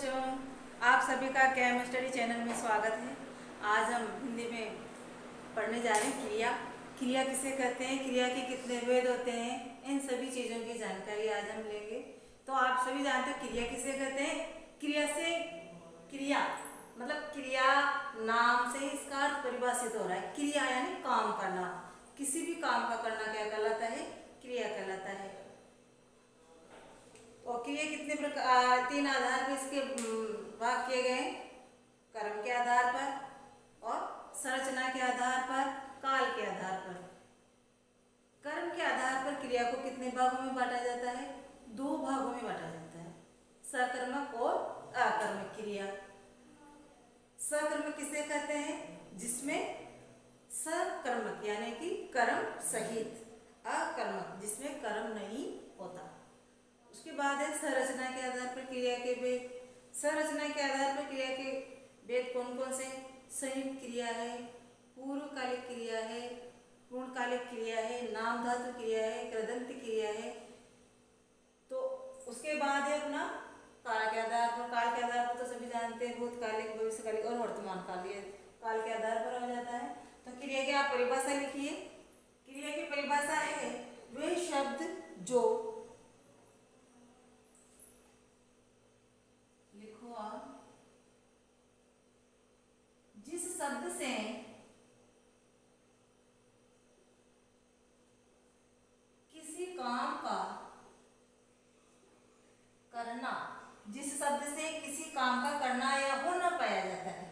बच्चों, आप सभी का कैम स्टडी चैनल में स्वागत है। आज हम हिंदी में पढ़ने जा रहे हैं क्रिया। क्रिया किसे कहते हैं, क्रिया के कितने भेद होते हैं, इन सभी चीज़ों की जानकारी आज हम लेंगे। तो आप सभी जानते हो क्रिया किसे कहते हैं। क्रिया से क्रिया मतलब क्रिया नाम से ही इसका अर्थ परिभाषित हो रहा है। क्रिया यानी काम करना, किसी भी काम का करना क्या कहलाता है, क्रिया कहलाता है। और क्रिया कितने प्रकार, तीन आधार पर इसके भाग किए गए हैं। कर्म के आधार पर और संरचना के आधार पर, काल के आधार पर। कर्म के आधार पर क्रिया को कितने भागों में बांटा जाता है, दो भागों में बांटा जाता है, सकर्मक और अकर्मक क्रिया। सकर्मक किसे कहते हैं, जिसमें सकर्मक यानी कि कर्म सहित, अकर्मक जिसमें कर्म नहीं होता। उसके बाद है संरचना के आधार पर क्रिया के भेद। संरचना के आधार पर क्रिया के भेद कौन कौन से, संयुक्त क्रिया है, पूर्वकालिक क्रिया है, पूर्णकालिक क्रिया है, नाम धातु क्रिया है, कृदंत क्रिया है। तो उसके बाद है अपना काल के आधार पर। काल के आधार पर तो सभी जानते हैं, भूतकालिक, भविष्यकालिक और वर्तमान काल, ये काल के आधार पर हो जाता है। तो क्रिया की आप परिभाषा लिखिए। क्रिया की परिभाषा है वे शब्द जो, लिखो आप, जिस शब्द से किसी काम का करना, जिस शब्द से किसी काम का करना या होना पाया जाता है।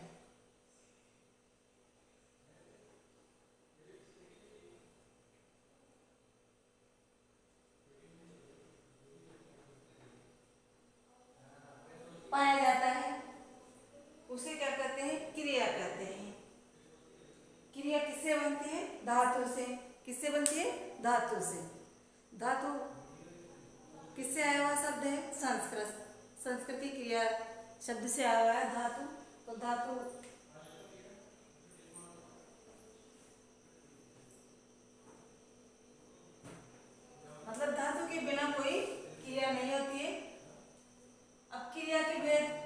पाया जाता है उसे क्या कहते हैं, क्रिया कहते हैं। क्रिया किससे बनती है, धातु से। किससे बनती है, धातु से। धातु किससे आया हुआ शब्द है, संस्कृत। संस्कृत की क्रिया शब्द से आया हुआ है धातु। तो धातु मतलब धातु के बिना कोई क्रिया नहीं होती है। अब क्रिया के भेद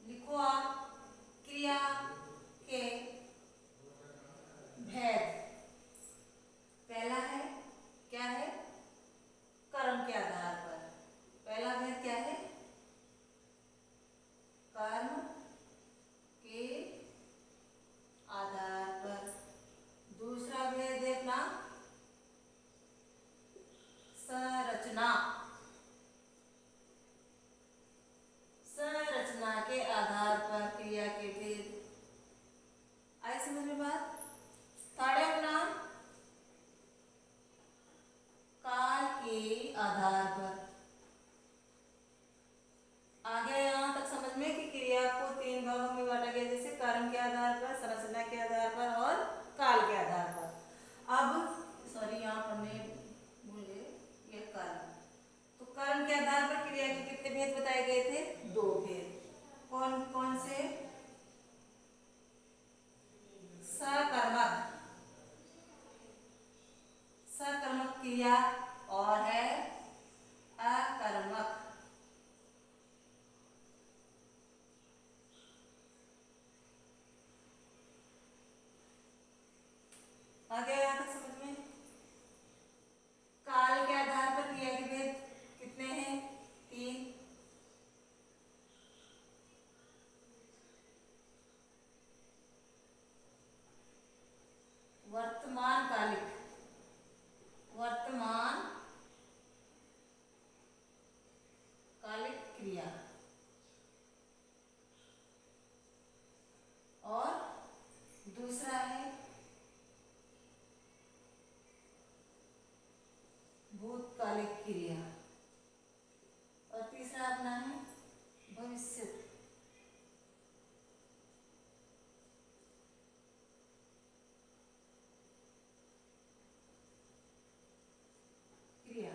लिखो आप। क्रिया के भेद, पहला है क्या है, कर्म के आधार पर। पहला भेद क्या है, कर्म के आधार पर। दूसरा भेद है अपना संरचना। संरचना के आधार पर क्रिया के भेद। आए समझ में बात। थर्ड है अपना काल के आधार पर। आगे यहाँ तक समझ में कि क्रिया को तीन भागों में बांटा गया, जैसे कर्म के आधार पर, संरचना के आधार पर और काल के आधार पर। अब सॉरी यहाँ पढ़ने भूल गए, ये कर्म। तो कर्म के आधार पर क्रिया के कितने भेद बताए गए थे, दो भेद। कौन कौन से, सकर्मक, सकर्मक क्रिया और है अकर्मक। आगे यहाँ तक समझ में। काल के आधार पर क्रिया के भेद कितने हैं, तीन। वर्तमान कालिक, वर्तमान कालिक क्रिया और दूसरा है भूतकालिक क्रिया और तीसरा अपना है भविष्य क्रिया।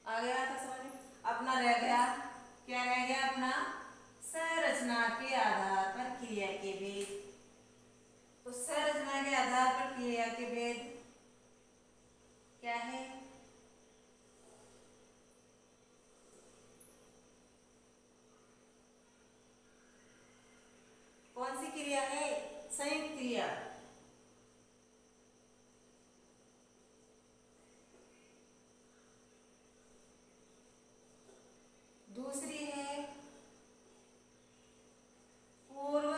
आगे आता समझ। अपना रह गया, क्या रह गया अपना, संरचना के आधार पर क्रिया के भेद। तो संरचना के आधार पर क्रिया के भेद क्या है, क्रिया है, संयुक्त क्रिया। दूसरी है पूर्व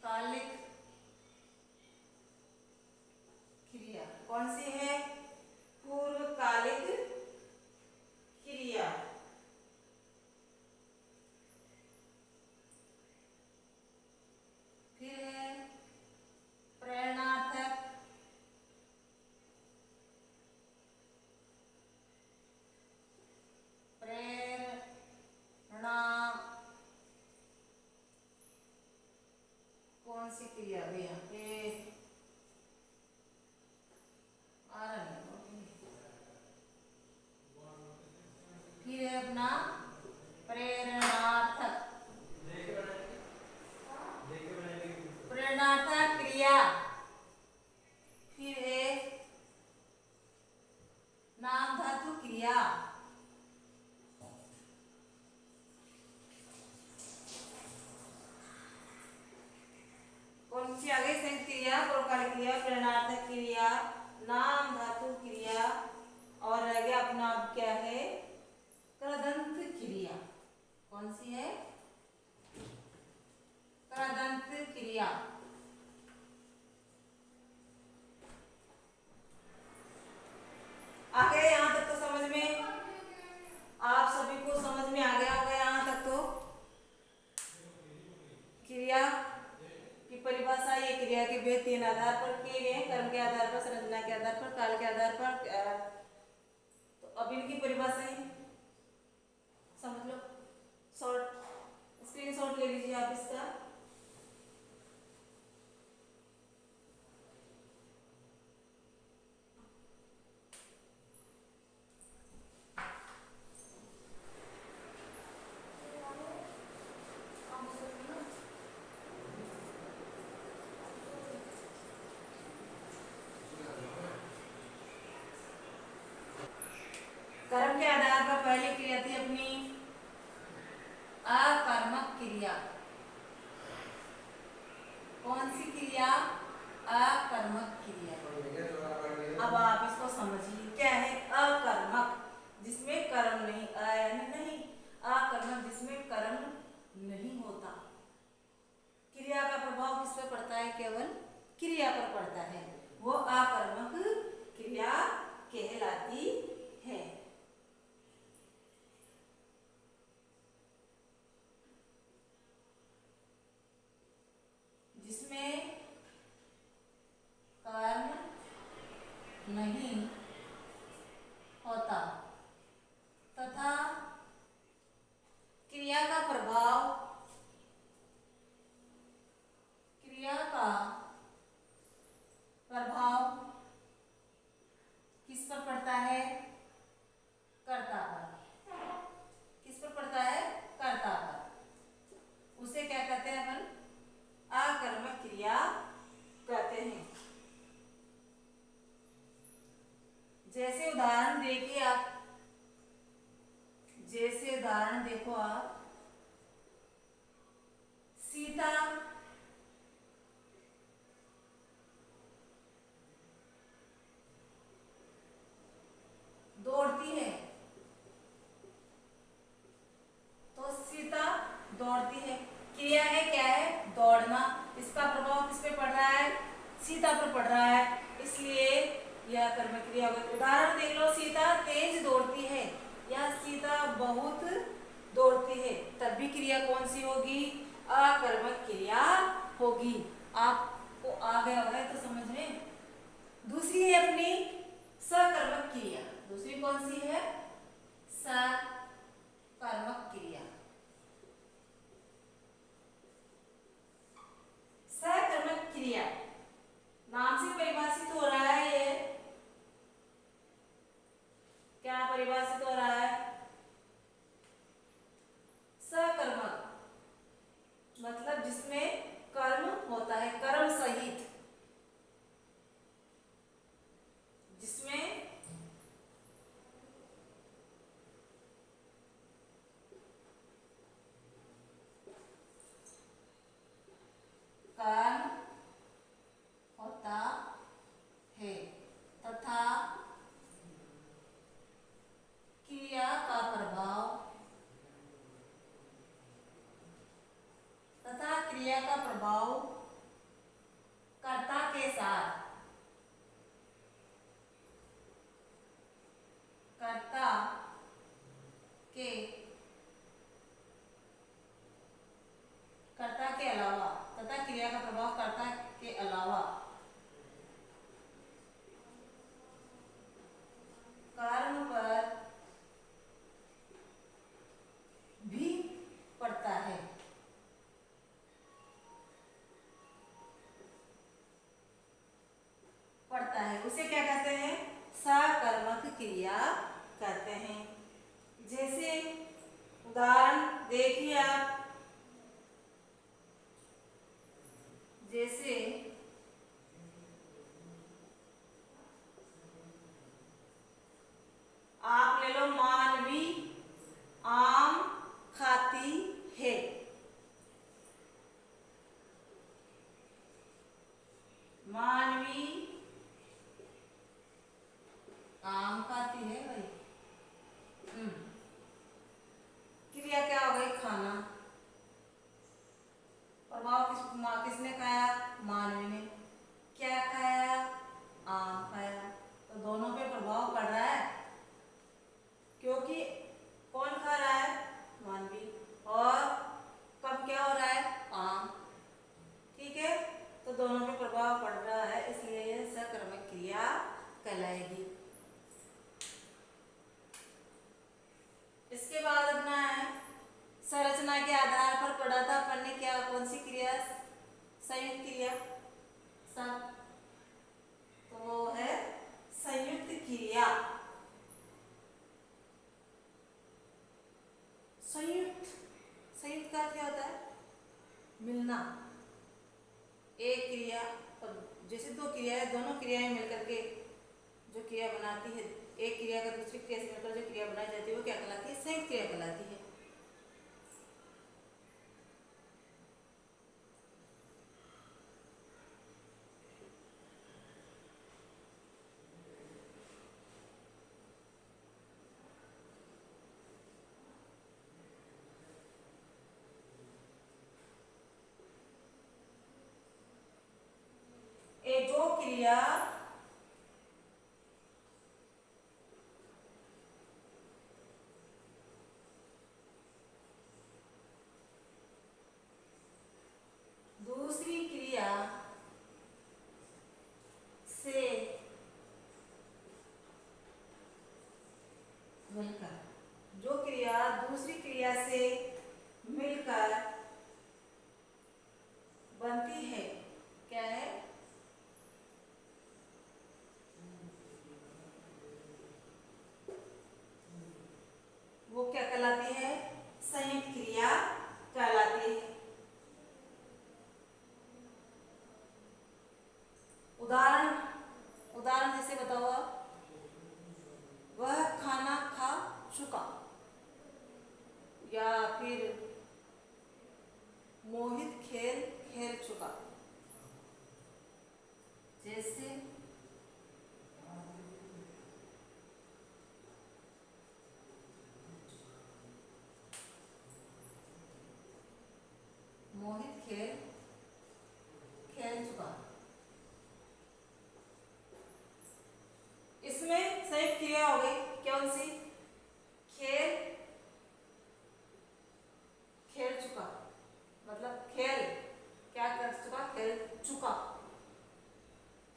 कालिक क्रिया। कौन सी है? पूर्वकालिक क्रिया। फिर है प्रेरणार्थक, प्रेरणा कौन सी क्रिया है यहाँ पे? आ रहा नहीं। फिर है अपना प्रेरणार्थक, प्रेरणार्थक क्रिया। फिर है नाम धातु क्रिया। कौन सी आ गई? संयुक्त क्रिया, पूर्वकालिक क्रिया, प्रेरणार्थक क्रिया, नाम धातु क्रिया, और रह गया अपना अब क्या है? कृदंत क्रिया। कौन सी है? कृदंत क्रिया। आ गया यहाँ तक तो समझ में? आप सभी को समझ में आ गया होगा यहाँ तक तो? क्रिया की परिभाषा, ये क्रिया के भेद तीन आधार पर किए गए: कर्म के आधार पर, संरचना के आधार पर, काल के आधार पर। तो अब इनकी परिभाषाएं समझ लो। शॉर्ट स्क्रीनशॉट ले लीजिए आप इसका। कर्म के आधार पर पहली क्रिया थी अपनी अकर्मक क्रिया। कौन सी क्रिया? अकर्मक क्रिया। अब आप इसको समझिए, क्या है अकर्मक? जिसमें कर्म नहीं, नहीं, अकर्मक जिसमें कर्म नहीं होता। क्रिया का प्रभाव किस पर पड़ता है? केवल क्रिया पर पड़ता है, वो अकर्मक क्रिया कहलाती है। जिसमें कर्म नहीं होता तथा क्रिया का प्रभाव, क्रिया का प्रभाव किस पर पड़ता है? कर्ता पर। किस पर पड़ता है? कर्ता पर। उसे क्या कहते हैं अपन? अकर्मक क्रिया कहते हैं। जैसे उदाहरण देखिए आप, जैसे उदाहरण देखो आप, सीता दौड़ती है, तो सीता दौड़ती है, क्रिया है क्या है? दौड़ना। इसका प्रभाव किस पे पड़ रहा है? सीता पर पड़ रहा है, इसलिए यह कर्मक क्रिया होगी। उदाहरण देख लो, सीता तेज दौड़ती है या सीता बहुत दौड़ती है, तब भी क्रिया कौन सी होगी? अकर्मक क्रिया होगी। आपको आ गया होगा तो समझ में। दूसरी है अपनी सकर्मक क्रिया। दूसरी कौन सी है? सकर्मक क्रिया। सकर्मक क्रिया नाम से परिभाषित हो रहा है। ये क्या परिभाषित हो रहा है? सकर्मक मतलब जिसमें कर्म होता है, कर्म सहित, जिसमें कर्ता के अलावा कर्म पर भी पड़ता है। उसे क्या कहते हैं? सकर्मक क्रिया कहते हैं। जैसे उदाहरण देखिए आप, जैसे आप ले लो, मानवी आम खाती है। मानवी आम खाती है भाई। क्रिया क्या हो गई? खाना। प्रभाव किसने खाया? मानवी ने। क्या खाया? आम खाया। तो दोनों पे प्रभाव पड़ रहा है, क्योंकि कौन खा रहा है? मानवी। और कब क्या हो रहा है? आम। ठीक है, तो दोनों पे प्रभाव पड़ रहा है, इसलिए यह सकर्मक क्रिया कहलाएगी। इसके बाद अपना है संरचना के आधार पर पढ़ा था अपन ने, क्या कौन सी क्रिया? संयुक्त क्रिया। तो वो है संयुक्त क्रिया। संयुक्त का क्या होता है? मिलना। एक क्रिया और जैसे दो क्रिया है, दोनों क्रियाएं मिलकर के जो क्रिया बनाती है, एक क्रिया का दूसरी क्रिया से मिलकर जो क्रिया बनाई जाती है वो क्या कहलाती है? संयुक्त क्रिया कहलाती है। जो क्रिया दूसरी क्रिया से मिलकर, जो क्रिया दूसरी क्रिया से मिलकर बनती है, क्या है? वो क्या कहलाती है? संयुक्त क्रिया कहलाती है। उदाहरण जैसे बताओ आप, वह खाना खा चुका, या फिर मोहित खेल खेल चुका। जैसे मोहित खेल खेल चुका। इसमें संयुक्त क्रिया हो गई, कौन सी? खेल खेल चुका, मतलब खेल क्या कर चुका? खेल चुका।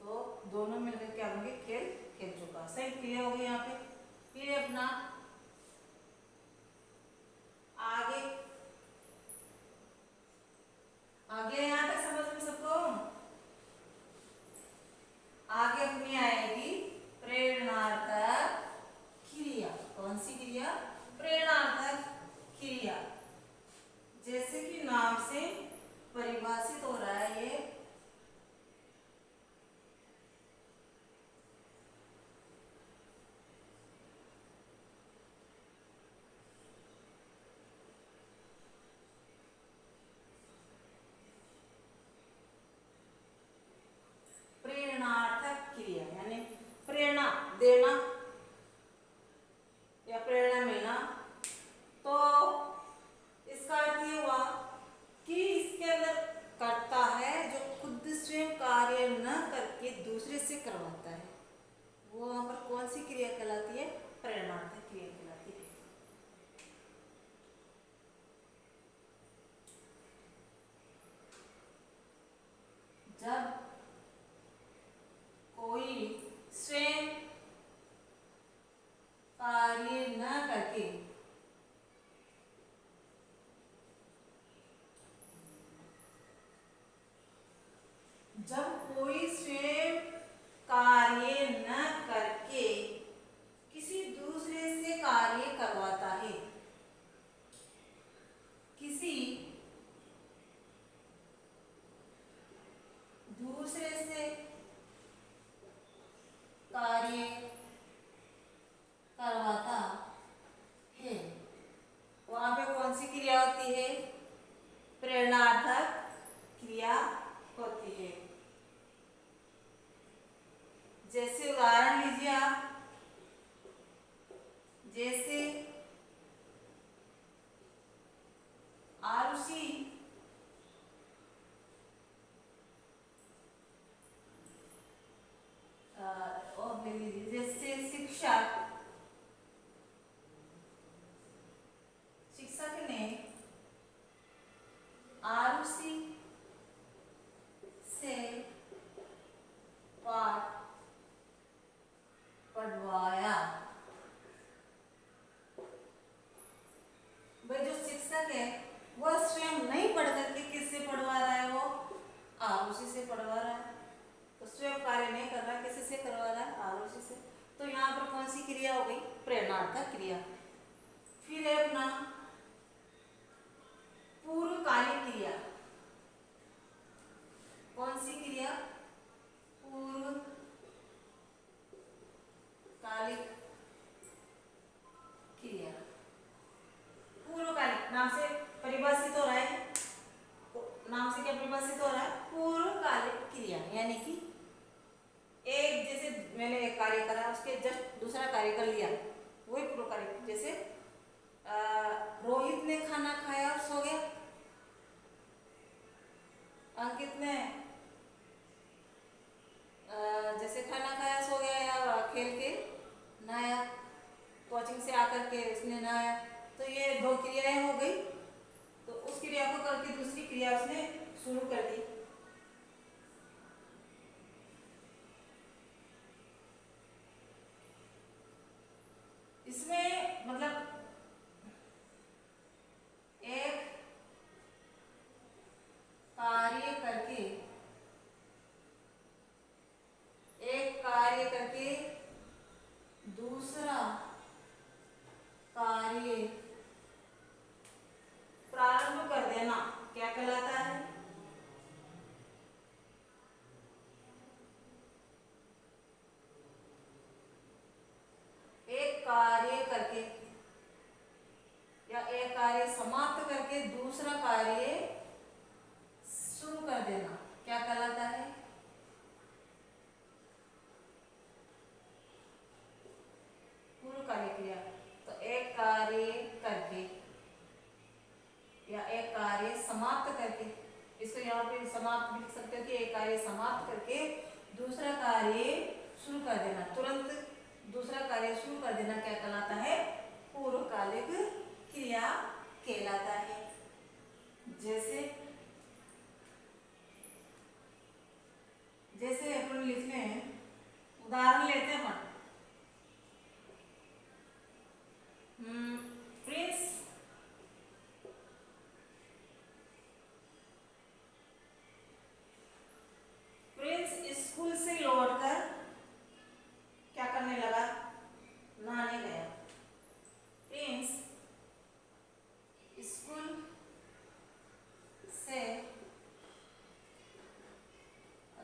तो दोनों मिलकर क्या होंगे? खेल खेल चुका। संयुक्त क्रिया हो गई यहाँ पे। फिर अपना आगे यहाँ तक समझ में सबको? आगे अपनी आएगी प्रेरणार्थक क्रिया। कौन सी क्रिया? प्रेरणार्थक क्रिया। जैसे कि नाम से परिभाषित हो रहा है, ये प्रेरणार्थक क्रिया, यानी प्रेरणा देना या प्रेरणा मिलना। तो इसका अर्थ ये हुआ कि इसके अंदर करता है जो खुद स्वयं कार्य न करके दूसरे से करवाता है, वो वहां पर कौन सी क्रिया कहलाती है? प्रेरणार्थक क्रिया कहलाती है। जैसे आरुषि और ले लीजिए, जैसे शिक्षक, शिक्षक ने आरुषि से पाठ पढ़वाया। भाई जो शिक्षक है वह स्वयं नहीं पढ़ करके किससे पढ़वा रहा है, वो आरुषि से पढ़वा रहा है। तो स्वयं कार्य नहीं कर रहा, किसी से करवा रहा है, आरुषि से। तो यहाँ पर कौन सी क्रिया हो गई, प्रेरणार्थक क्रिया। फिर है अपना पूर्वकालिक क्रिया। कौन सी क्रिया, पूर्वकालिक क्रिया। पूर्वकालिक नाम से परिभाषित हो रहा है, नाम से क्या परिभाषित हो रहा है, पूर्वकालिक क्रिया। यानी कि एक, जैसे मैंने एक कार्य करा, उसके जस्ट दूसरा कार्य कर लिया, वही पूर्वकालिक। जैसे रोहित ने खाना खाया और सो गया, अंकित ने जैसे खाना खाया सो गया, या खेल के नहाया, कोचिंग से आकर के उसने नहाया। तो ये दो क्रियाएं हो गई। तो उस क्रिया को करके दूसरी क्रिया उसने शुरू कर दी। इसमें मतलब एक कार्य करके, एक कार्य करके दूसरा कार्य प्रारंभ कर देना क्या कहलाता है, एक कार्य करके या एक कार्य समाप्त करके दूसरा कार्य शुरू कर देना क्या कहलाता है, पूर्वकालिक क्रिया। तो एक कार्य करके या एक कार्य समाप्त करके, इसको यहाँ पे समाप्त लिख सकते हो कि एक कार्य समाप्त करके दूसरा कार्य शुरू कर देना, तुरंत दूसरा कार्य शुरू कर देना क्या कहलाता है, पूर्वकालिक क्रिया कहलाता है। जैसे जैसे अपन लिख लें, उदाहरण लेते हैं अपन, प्रिंस स्कूल से लौटकर क्या करने लगा, नहाने गया। प्रिंस स्कूल से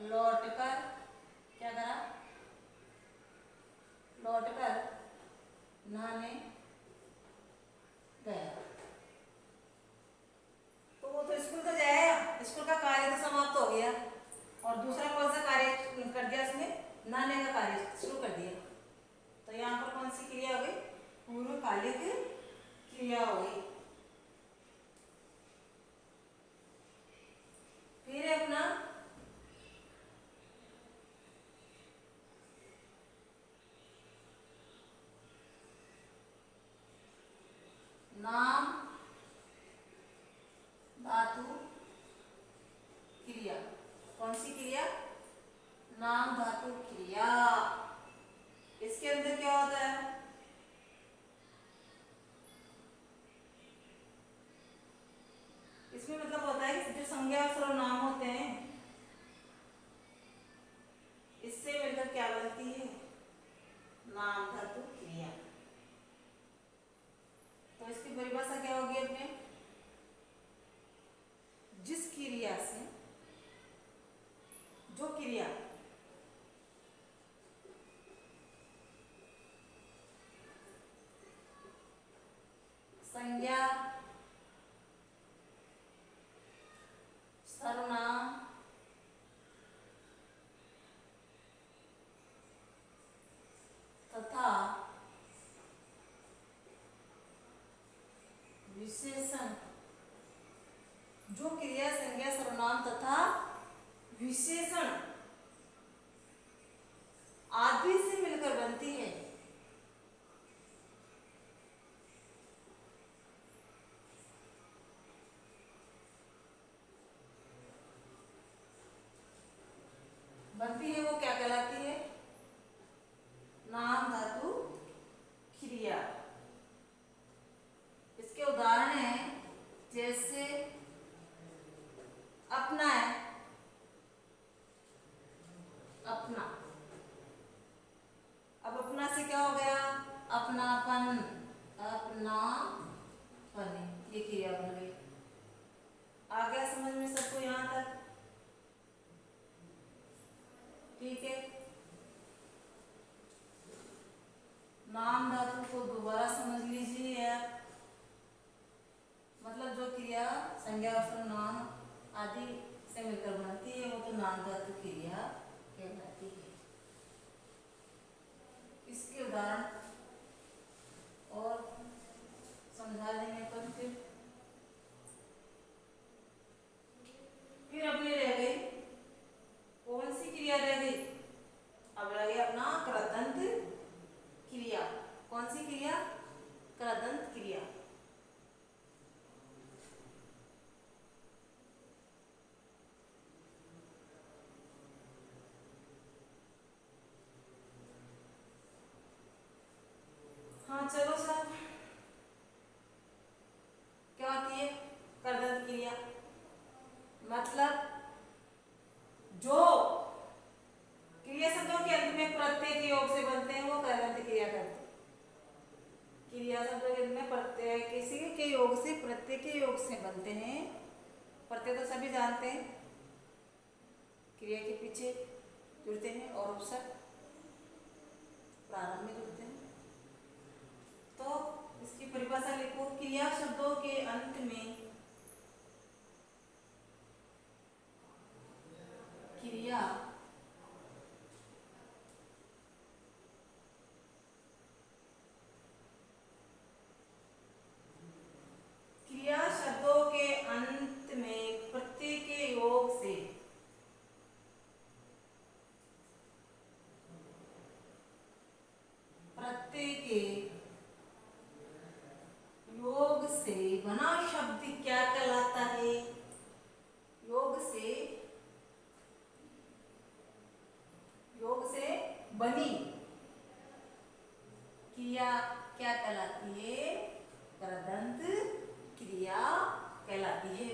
लौटकर क्या करा, लौटकर नहाने गया। तो वो तो स्कूल तो जाएगा, स्कूल का कार्य तो समाप्त हो गया, और दूसरा कौन सा कार्य कर दिया उसने, नहाने का कार्य शुरू कर दिया। तो यहाँ पर कौन सी क्रिया हो गई, पूर्वकालिक क्रिया हो गई। फिर है अपना नाम धातु क्रिया। कौन सी क्रिया, नाम धातु क्रिया। इसके अंदर क्या होता है, इसमें मतलब होता है कि जो संज्ञा और सर्वनाम होते हैं इससे मिलकर क्या बनती है, नाम धातु क्रिया। तो इसकी परिभाषा क्या होगी अपने, जिस क्रिया से, जो क्रिया संज्ञा, सर्वनाम तथा विशेषण, जो क्रिया संज्ञा सर्वनाम तथा विशेषण आदि से मिलकर बनती है, वो क्या कहलाती है? नाम धातु क्रिया। इसके उदाहरण हैं जैसे अपना है, अपना। अब अपना से क्या हो गया? अपनापन, अपनापन, ये क्रिया बन गई। आ गया समझ में सबको यहाँ तक? ठीक है। नाम धातु को दोबारा समझ लीजिए आप। मतलब जो क्रिया संज्ञा और सर्वनाम आदि से मिलकर बनती है वो तो नाम धातु क्रिया कहलाती है। इसके उदाहरण और समझा देंगे तो फिर अपनी रह गई, कौन सी क्रिया रह गई? अब रह गया अपना कृदंत क्रिया। कौन सी क्रिया? कृदंत क्रिया। हाँ चलो सर, क्या होती है कृदंत क्रिया? मतलब जो क्रिया शब्दों के अंत में प्रत्यय के योग से बनते हैं वो कृदंत क्रिया करते हैं। क्रिया शब्दों के अंत में प्रत्यय किसी के योग से, प्रत्यय के योग से बनते हैं। प्रत्यय तो सभी जानते हैं, क्रिया के पीछे जुड़ते हैं और उपसर्ग प्रारंभ में जुड़ते हैं। तो इसकी परिभाषा लिखो, क्रिया शब्दों के अंत में क्रिया शब्दों के अंत में प्रत्यय के योग से बना शब्द क्या कहलाता है? योग से बनी क्रिया क्या कहलाती है? कृदंत क्रिया कहलाती है।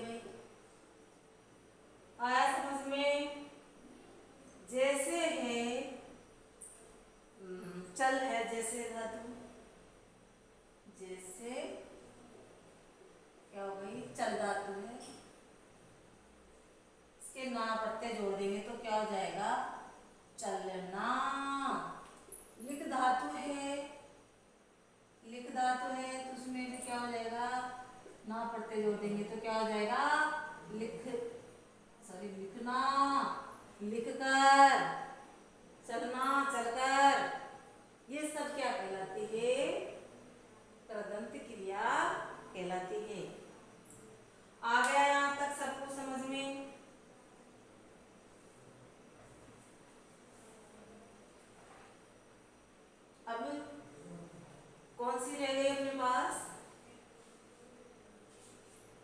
भाई आया समझ में? जैसे है चल है, जैसे धातु, जैसे क्या हो गई? चल धातु है, इसके ना प्रत्यय जोड़ देंगे तो क्या हो जाएगा? चलना। लिख धातु है, लिख धातु है तो उसमें भी क्या हो जाएगा? ना प्रत्यय जोड़ देंगे तो क्या हो जाएगा? लिखना, लिखकर, चलना, चलकर, ये सब क्या कहलाती है? कृदंत क्रिया कहलाती है। आ गया यहाँ तक सबको समझ में? अब कौन सी रह गई अपने पास?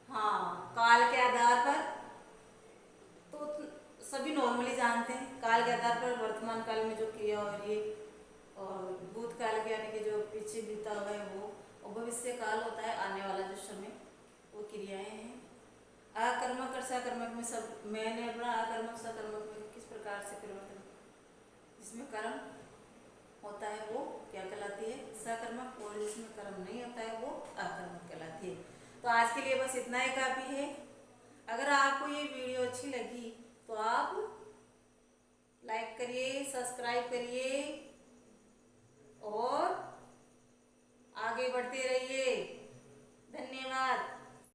हाँ, काल के आधार पर तो सभी नॉर्मली जानते हैं। काल के आधार पर वर्तमान काल में जो क्रिया हो रही है और भूतकाल के यानी कि जो पीछे बीता हुआ है वो, और भविष्य काल होता है आने वाला जो समय, वो क्रियाएं हैं। आकर्मक और सकर्मक में सब मैंने अपना आकर्मक सकर्मक में किस प्रकार से परिवर्तन, जिसमें कर्म होता है वो क्या कहलाती है? सकर्मक, और जिसमें कर्म नहीं होता है वो अकर्मक कहलाती है। तो आज के लिए बस इतना ही काफी है। अगर आपको ये वीडियो अच्छी लगी तो आप लाइक करिए, सब्सक्राइब करिए और आगे बढ़ते रहिए।